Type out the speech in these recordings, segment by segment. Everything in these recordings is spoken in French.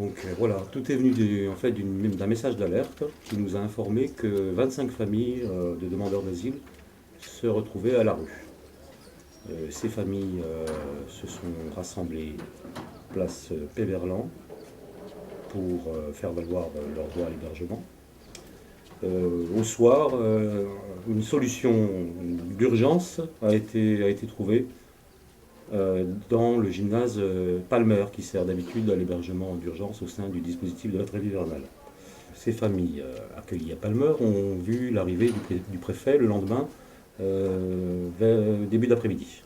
Donc voilà, tout est venu en fait d'un message d'alerte qui nous a informé que 25 familles de demandeurs d'asile se retrouvaient à la rue. Ces familles se sont rassemblées place Péverlan pour faire valoir leur droit à l'hébergement. Au soir, une solution d'urgence a été trouvée dans le gymnase Palmer, qui sert d'habitude à l'hébergement d'urgence au sein du dispositif de la trêve hivernale. Ces familles accueillies à Palmer ont vu l'arrivée du préfet le lendemain, vers début d'après-midi.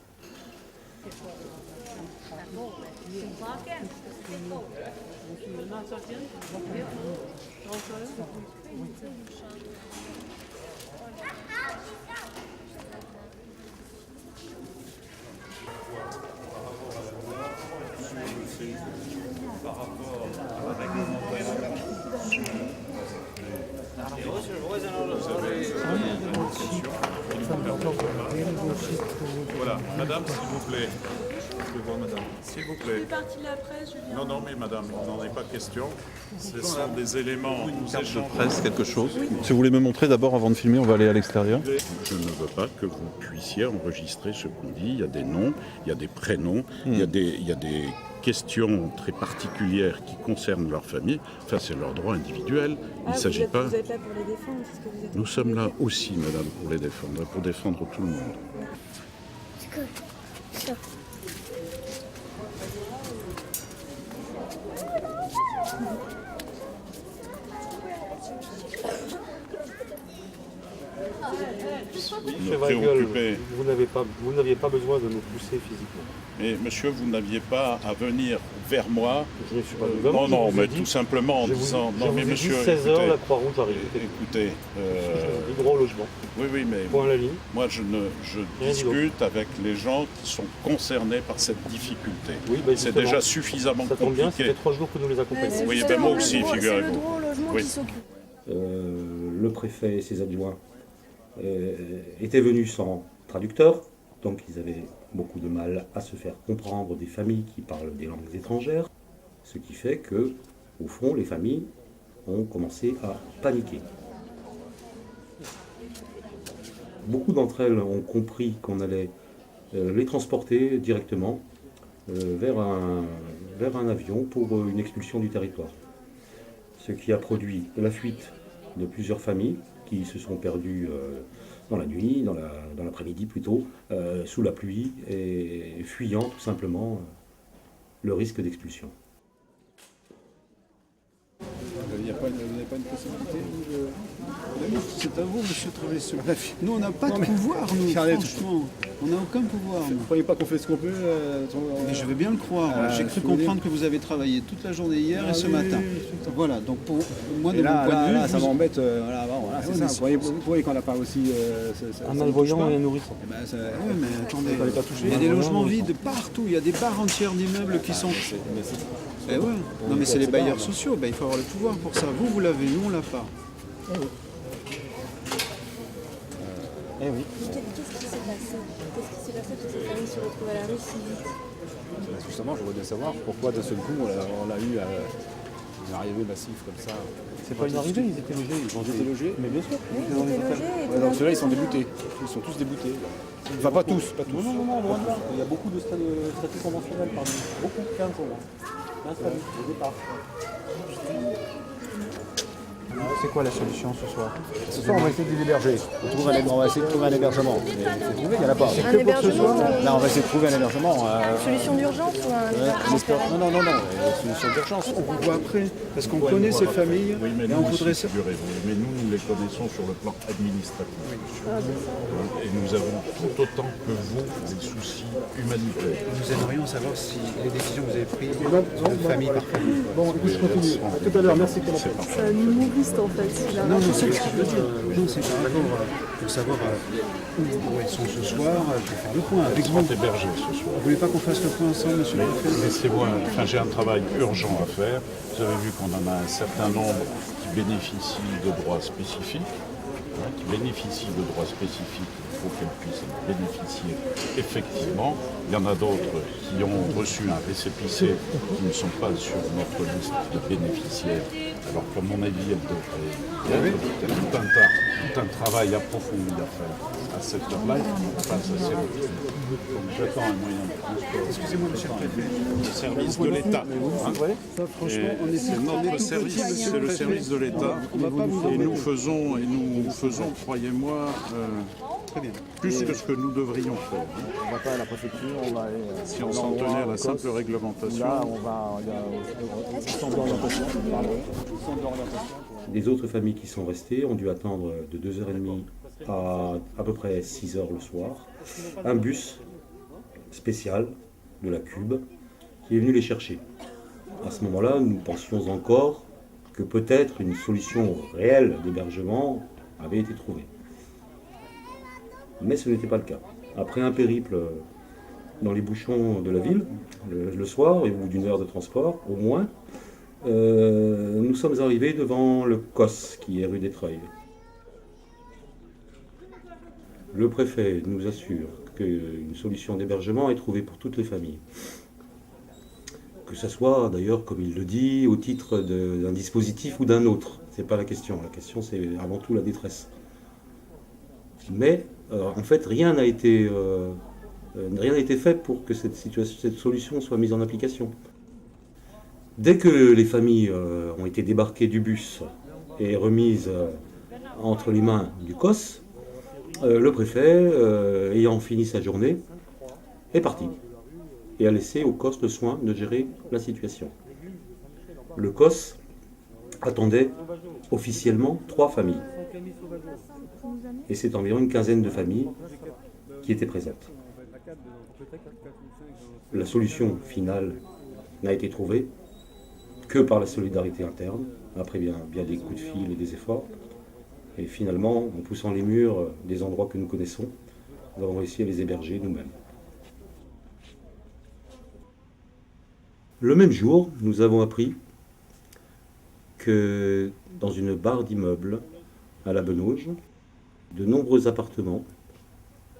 Par rapport à la réglementation, voilà, madame, s'il vous plaît. Je vois, madame. S'il vous plaît. C'est parti de la presse, Julien. Non, mais madame, il n'en est pas question. Ce sont des éléments. Une carte de presse, quelque chose. Si vous voulez me montrer d'abord avant de filmer, on va aller à l'extérieur. Je ne veux pas que vous puissiez enregistrer ce qu'on dit. Il y a des noms, il y a des prénoms, il y a des questions très particulières qui concernent leur famille. Enfin, c'est leur droit individuel. Il ne s'agit pas... Vous êtes là pour les défendre, c'est ce que vous êtes. Nous sommes là aussi, madame, pour les défendre, pour défendre tout le monde. Monsieur Weigel, vous n'aviez pas besoin de nous pousser physiquement. Mais monsieur, vous n'aviez pas à venir vers moi. Je ne suis pas venu. Non, mais tout simplement en disant... Non, mais monsieur, 16 heures, la Croix-Rouge arrive. Écoutez... Du droit au logement. Oui, mais... Point à la ligne. Moi, je discute avec les gens qui sont concernés par cette difficulté. Oui, c'est déjà suffisamment ça tombe bien, ça compliqué. fait 3 jours que nous les accompagnons. Oui, ben moi aussi, figurez-vous. C'est le droit au logement Oui. qui s'occupe. Le préfet et ses adjoints étaient venus sans traducteur, donc ils avaient beaucoup de mal à se faire comprendre des familles qui parlent des langues étrangères, ce qui fait que, au fond, les familles ont commencé à paniquer. Beaucoup d'entre elles ont compris qu'on allait les transporter directement vers un avion pour une expulsion du territoire. Ce qui a produit la fuite de plusieurs familles qui se sont perdues dans la nuit, dans l'après-midi plutôt, sous la pluie et fuyant tout simplement le risque d'expulsion. Vous n'avez pas une possibilité C'est à vous, monsieur, de travailler sur la fille. Nous, on n'a pas de pouvoir, nous, franchement. On n'a aucun pouvoir. Vous ne croyez pas qu'on fait ce qu'on peut Mais je veux bien le croire. J'ai cru comprendre que vous avez travaillé toute la journée hier et ce matin. Voilà, donc pour moi, de mon point de vue... Là, ça m'embête. C'est ça. Vous voyez qu'on n'a pas aussi... Un malvoyant et un nourrisson. Oui, mais attendez, il y a des logements vides partout. Il y a des barres entières d'immeubles qui sont... Eh ouais. Non, mais c'est les bailleurs sociaux. Il faut avoir le pouvoir pour ça. Vous l'avez, nous, on l'a pas. Eh oui. Qu'est-ce qui s'est passé pour que cette famille se retrouve à la rue si vite? Justement, je voudrais bien savoir pourquoi d'un seul coup on a eu une arrivée massive comme ça. C'est pas une arrivée, ils étaient logés. Ils étaient logés. Mais bien sûr. Oui, ils étaient logés. Et Donc ceux-là, ils sont déboutés. Ils sont tous déboutés. Enfin, pas tous, pas tous. Non, loin de là. Il y a beaucoup de statuts conventionnels parmi eux. Beaucoup, 15 au moins. 15 familles, au départ. C'est quoi la solution ce soir? Ce soir, on va essayer de les héberger. On va essayer de trouver un hébergement. Mais il n'y en a pas. un hébergement. Là, on va essayer de trouver un hébergement. Une solution d'urgence ou un hébergement? Non. Une solution d'urgence. On vous voit après, parce qu'on connaît ces familles. Oui, mais et nous on aussi, voudrait... figurez-vous. Mais nous les connaissons sur le plan administratif. Et nous avons tout autant que vous des soucis humanitaires. Nous aimerions savoir si les décisions que vous avez prises, famille par famille. Bon, écoute, je continue. À tout à l'heure. Merci pour l'appel. C'est un humoriste en fait. Non, c'est ce que je veux dire. Non, c'est par rapport pour savoir où elles sont ce soir, pour faire le point avec vous. Elles sont hébergées ce soir. Vous voulez pas qu'on fasse le point ensemble, monsieur le préfet? Laissez-moi, j'ai un travail urgent à faire. Vous avez vu qu'on en a un certain nombre qui bénéficient de droits spécifiques. Qui bénéficient de droits spécifiques faut qu'elles puissent en bénéficier effectivement. Il y en a d'autres qui ont reçu un récépissé qui ne sont pas sur notre liste de bénéficiaires, alors qu'à mon avis, elles devraient y être. Tout un travail approfondi à faire à cette heure-là, on passe assez rapidement. Donc j'attends un moyen de transport. Excusez-moi, monsieur le préfet. Le service de l'État. Ça, franchement, on est C'est notre service, c'est le service de l'État. Et nous faisons, croyez-moi, très bien. plus que ce que nous devrions faire. On va pas à la préfecture, on va aller. Si on s'en tenait à la simple réglementation. Là, on va. Il y a un centre d'orientation. Les autres familles qui sont restées ont dû attendre de 2h30 à peu près 6h le soir un bus spécial de la Cube qui est venu les chercher. À ce moment-là, nous pensions encore que peut-être une solution réelle d'hébergement avait été trouvée. Mais ce n'était pas le cas. Après un périple dans les bouchons de la ville, le soir, au bout d'une heure de transport, au moins, nous sommes arrivés devant le COS, qui est rue des Treuils. Le préfet nous assure qu'une solution d'hébergement est trouvée pour toutes les familles. Que ce soit d'ailleurs, comme il le dit, au titre d'un dispositif ou d'un autre. Ce n'est pas la question. La question, c'est avant tout la détresse. Mais en fait, rien n'a été fait pour que cette solution soit mise en application. Dès que les familles ont été débarquées du bus et remises entre les mains du COS, le préfet, ayant fini sa journée, est parti et a laissé au COS le soin de gérer la situation. Le COS attendait officiellement 3 familles. Et c'est environ une quinzaine de familles qui étaient présentes. La solution finale n'a été trouvée que par la solidarité interne, après bien des coups de fil et des efforts. Et finalement, en poussant les murs des endroits que nous connaissons, nous avons réussi à les héberger nous-mêmes. Le même jour, nous avons appris que dans une barre d'immeubles à la Benauge, de nombreux appartements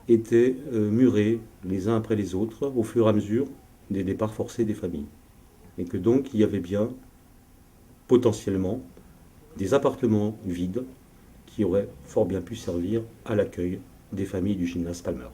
étaient murés les uns après les autres au fur et à mesure des départs forcés des familles. Et que donc il y avait bien potentiellement des appartements vides qui auraient fort bien pu servir à l'accueil des familles du gymnase Palmer.